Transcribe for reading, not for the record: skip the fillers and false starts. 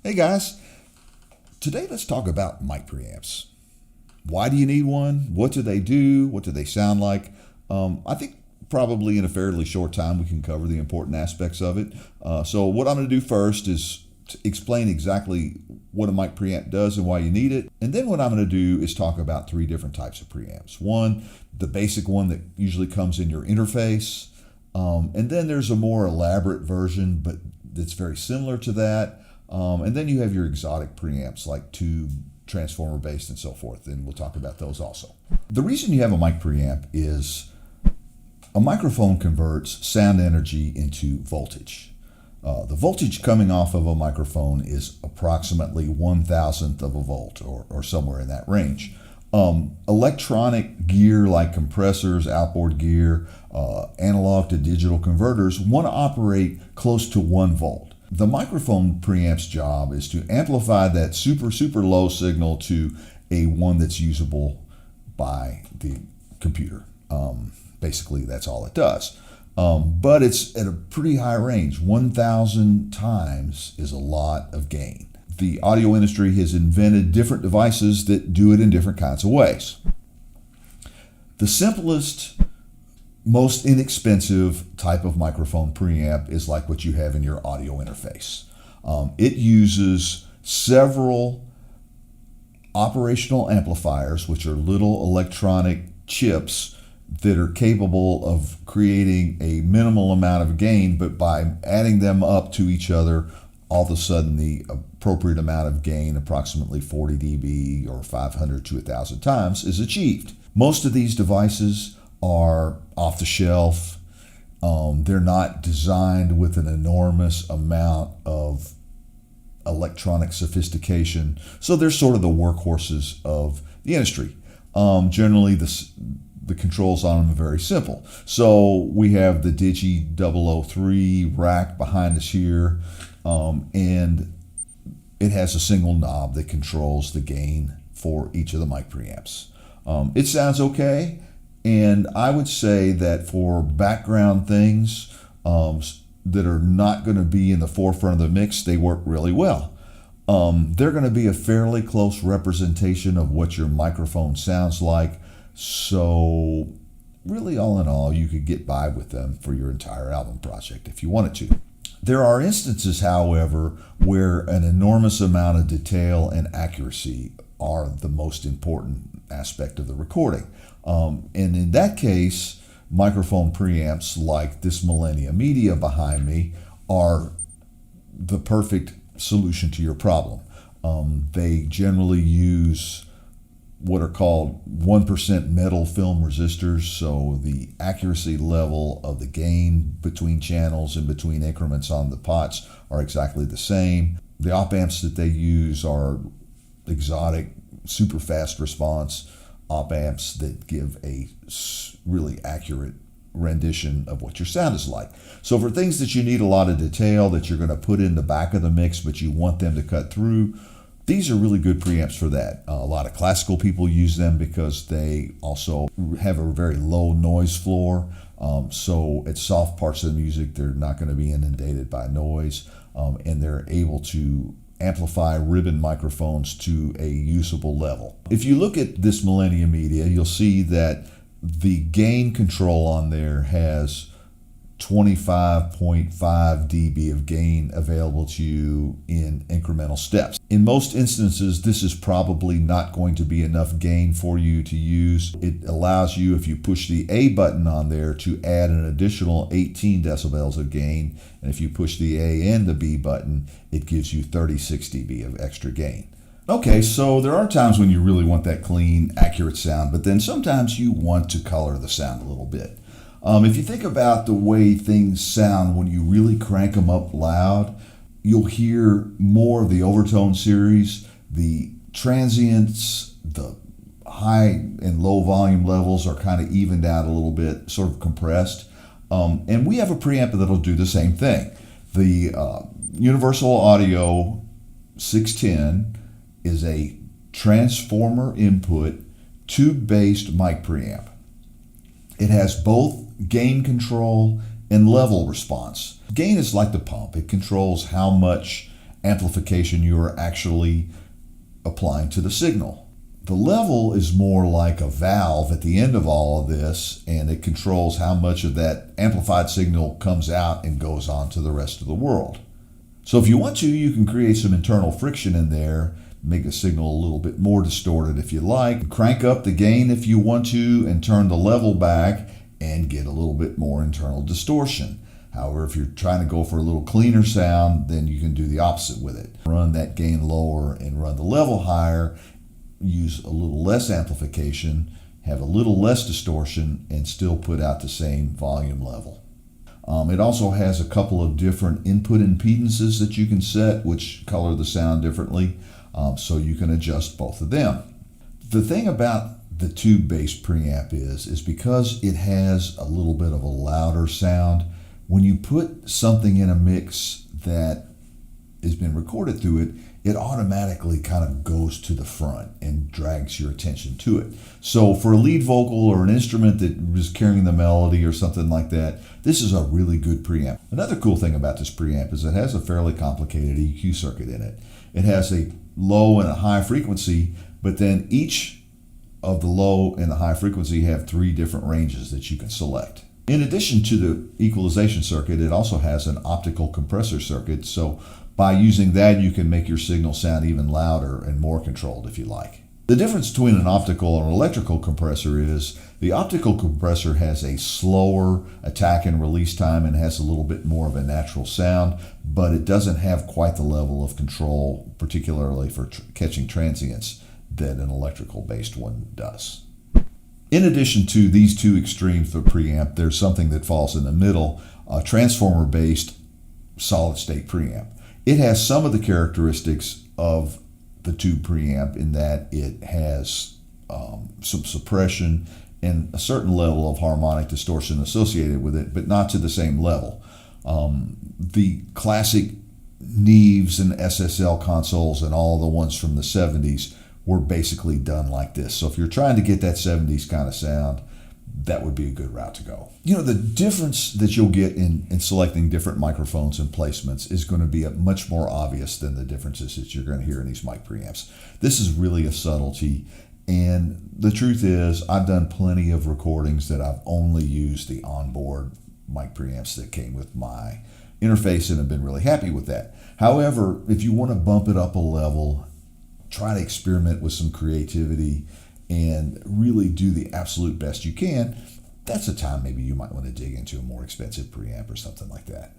Hey guys, today let's talk about mic preamps. Why do you need one? What do they do? What do they sound like? I think probably in a fairly short time we can cover the important aspects of it. So what I'm going to do first is to explain exactly what a mic preamp does and why you need it. And then what I'm going to do is talk about three different types of preamps. One, the basic one that usually comes in your interface. And then there's a more elaborate version, but that's very similar to that. And then you have your exotic preamps like tube, transformer based, and so forth. And we'll talk about those also. The reason you have a mic preamp is a microphone converts sound energy into voltage. The voltage coming off of a microphone is approximately 1,000th of a volt or somewhere in that range. Electronic gear like compressors, outboard gear, analog to digital converters want to operate close to 1 volt. The microphone preamp's job is to amplify that super low signal to a one that's usable by the computer. Basically, that's all it does. But it's at a pretty high range. 1,000 times is a lot of gain. The audio industry has invented different devices that do it in different kinds of ways. The simplest, most inexpensive type of microphone preamp is like what you have in your audio interface. It uses several operational amplifiers, which are little electronic chips that are capable of creating a minimal amount of gain, but by adding them up to each other, all of a sudden the appropriate amount of gain, approximately 40 dB or 500 to 1,000 times, is achieved. Most of these devices are off the shelf. They're not designed with an enormous amount of electronic sophistication, so they're sort of the workhorses of the industry. Generally, the controls on them are very simple. So we have the Digi 003 rack behind us here, and it has a single knob that controls the gain for each of the mic preamps. It sounds okay. And I would say that for background things that are not going to be in the forefront of the mix, they work really well. They're going to be a fairly close representation of what your microphone sounds like. So really, all in all, you could get by with them for your entire album project if you wanted to. There are instances, however, where an enormous amount of detail and accuracy are the most important aspect of the recording. And in that case, microphone preamps like this Millennia Media behind me are the perfect solution to your problem. They generally use what are called 1% metal film resistors, so the accuracy level of the gain between channels and between increments on the pots are exactly the same. The op amps that they use are exotic, super fast response op amps that give a really accurate rendition of what your sound is like. So for things that you need a lot of detail that you're going to put in the back of the mix, but you want them to cut through, these are really good preamps for that. A lot of classical people use them because they also have a very low noise floor. So at soft parts of the music, they're not going to be inundated by noise, and they're able to amplify ribbon microphones to a usable level. If you look at this Millennia Media, you'll see that the gain control on there has 25.5 dB of gain available to you in incremental steps. In most instances, this is probably not going to be enough gain for you to use. It allows you, if you push the A button on there, to add an additional 18 decibels of gain. And if you push the A and the B button, it gives you 36 dB of extra gain. Okay, so there are times when you really want that clean, accurate sound, but then sometimes you want to color the sound a little bit. If you think about the way things sound when you really crank them up loud, you'll hear more of the overtone series. The transients, the high and low volume levels are kind of evened out a little bit, sort of compressed. And we have a preamp that'll do the same thing. The Universal Audio 610 is a transformer input tube-based mic preamp. It has both gain control and level response. Gain is like the pump. It controls how much amplification you are actually applying to the signal. The level is more like a valve at the end of all of this, and it controls how much of that amplified signal comes out and goes on to the rest of the world. So if you want to, you can create some internal friction in there, make the signal a little bit more distorted if you like, crank up the gain if you want to, and turn the level back and get a little bit more internal distortion. However, if you're trying to go for a little cleaner sound, then you can do the opposite with it. Run that gain lower and run the level higher, use a little less amplification, have a little less distortion, and still put out the same volume level. It also has a couple of different input impedances that you can set, which color the sound differently, so you can adjust both of them. The thing about the tube-based preamp is because it has a little bit of a louder sound, when you put something in a mix that has been recorded through it, it automatically kind of goes to the front and drags your attention to it. So for a lead vocal or an instrument that is carrying the melody or something like that, this is a really good preamp. Another cool thing about this preamp is it has a fairly complicated EQ circuit in it. It has a low and a high frequency, but then each of the low and the high frequency have 3 different ranges that you can select. In addition to the equalization circuit, it also has an optical compressor circuit, so by using that you can make your signal sound even louder and more controlled if you like. The difference between an optical and an electrical compressor is the optical compressor has a slower attack and release time and has a little bit more of a natural sound, but it doesn't have quite the level of control, particularly for catching transients, that an electrical based one does. In addition to these two extremes for preamp, there's something that falls in the middle, a transformer based solid state preamp. It has some of the characteristics of the tube preamp in that it has some suppression and a certain level of harmonic distortion associated with it, but not to the same level. The classic Neves and SSL consoles and all the ones from the 70s were basically done like this. So if you're trying to get that 70s kind of sound, that would be a good route to go. You know, the difference that you'll get in selecting different microphones and placements is going to be much more obvious than the differences that you're going to hear in these mic preamps. This is really a subtlety, and the truth is I've done plenty of recordings that I've only used the onboard mic preamps that came with my interface and have been really happy with that. However, if you want to bump it up a level, try to experiment with some creativity and really do the absolute best you can, that's a time maybe you might want to dig into a more expensive preamp or something like that.